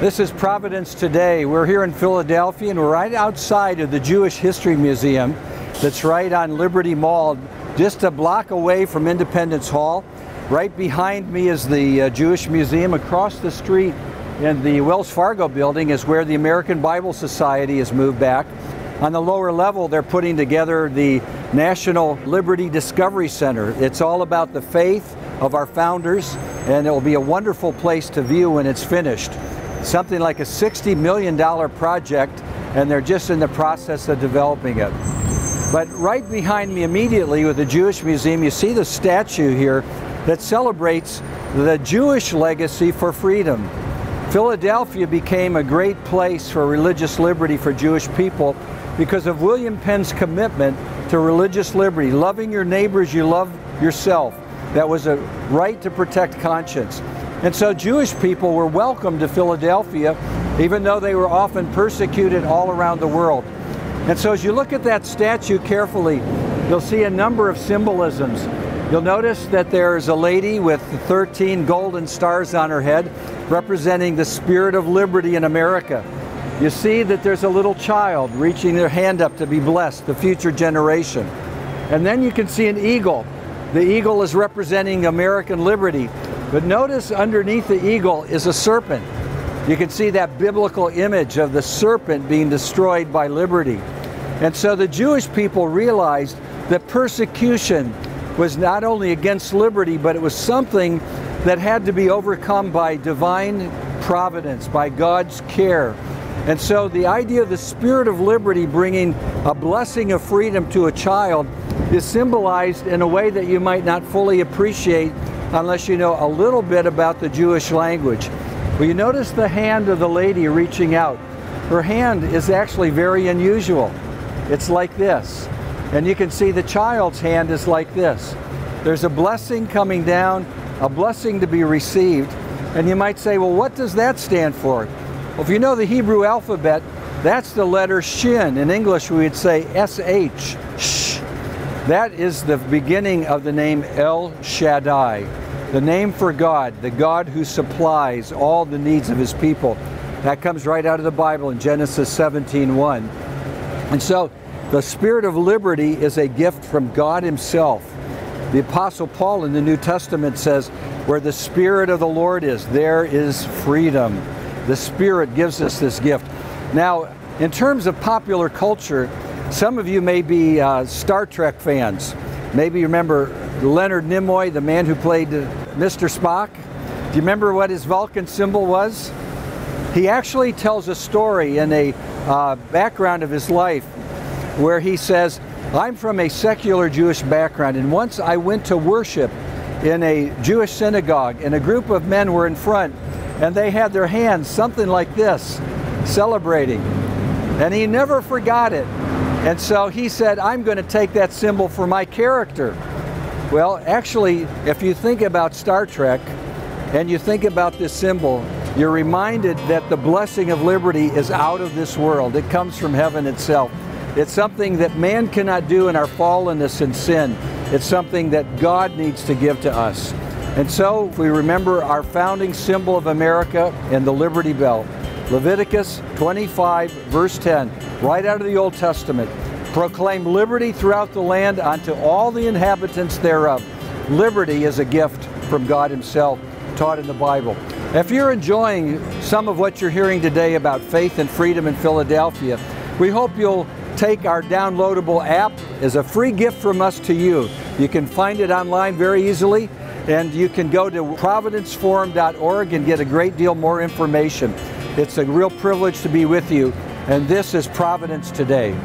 This is Providence today. We're here in Philadelphia and we're right outside of the Jewish History Museum that's right on Liberty Mall, just a block away from Independence Hall. Right behind me is the Jewish Museum. Across the street in the Wells Fargo building is where the American Bible Society has moved back. On the lower level, they're putting together the National Liberty Discovery Center. It's all about the faith of our founders, and it will be a wonderful place to view when it's finished. Something like a $60 million project, and they're just in the process of developing it. But right behind me immediately with the Jewish Museum, you see the statue here that celebrates the Jewish legacy for freedom. Philadelphia became a great place for religious liberty for Jewish people because of William Penn's commitment to religious liberty, loving your neighbors, you love yourself. That was a right to protect conscience. And so Jewish people were welcome to Philadelphia, even though they were often persecuted all around the world. And so as you look at that statue carefully, you'll see a number of symbolisms. You'll notice that there's a lady with 13 golden stars on her head, representing the spirit of liberty in America. You see that there's a little child reaching their hand up to be blessed, the future generation. And then you can see an eagle. The eagle is representing American liberty. But notice underneath the eagle is a serpent. You can see that biblical image of the serpent being destroyed by liberty. And so the Jewish people realized that persecution was not only against liberty, but it was something that had to be overcome by divine providence, by God's care. And so the idea of the spirit of liberty bringing a blessing of freedom to a child is symbolized in a way that you might not fully appreciate unless you know a little bit about the Jewish language. Well, you notice the hand of the lady reaching out. Her hand is actually very unusual. It's like this. And you can see the child's hand is like this. There's a blessing coming down, a blessing to be received. And you might say, well, what does that stand for? Well, if you know the Hebrew alphabet, that's the letter Shin. In English, we would say S-H, Sh. That is the beginning of the name El Shaddai, the name for God, the God who supplies all the needs of his people. That comes right out of the Bible in Genesis 17:1. And so the spirit of liberty is a gift from God himself. The Apostle Paul in the New Testament says, where the Spirit of the Lord is, there is freedom. The Spirit gives us this gift. Now, in terms of popular culture, some of you may be Star Trek fans. Maybe you remember Leonard Nimoy, the man who played Mr. Spock. Do you remember what his Vulcan symbol was? He actually tells a story in a background of his life where he says, I'm from a secular Jewish background, and once I went to worship in a Jewish synagogue, and a group of men were in front, and they had their hands something like this, celebrating. And he never forgot it. And so he said, I'm going to take that symbol for my character. Well, actually, if you think about Star Trek and you think about this symbol, you're reminded that the blessing of liberty is out of this world. It comes from heaven itself. It's something that man cannot do in our fallenness and sin. It's something that God needs to give to us. And so if we remember our founding symbol of America and the Liberty Bell, Leviticus 25, verse 10, right out of the Old Testament, proclaim liberty throughout the land unto all the inhabitants thereof. Liberty is a gift from God himself, taught in the Bible. If you're enjoying some of what you're hearing today about faith and freedom in Philadelphia, we hope you'll take our downloadable app as a free gift from us to you. You can find it online very easily, and you can go to providenceforum.org and get a great deal more information. It's a real privilege to be with you, and this is Providence Today.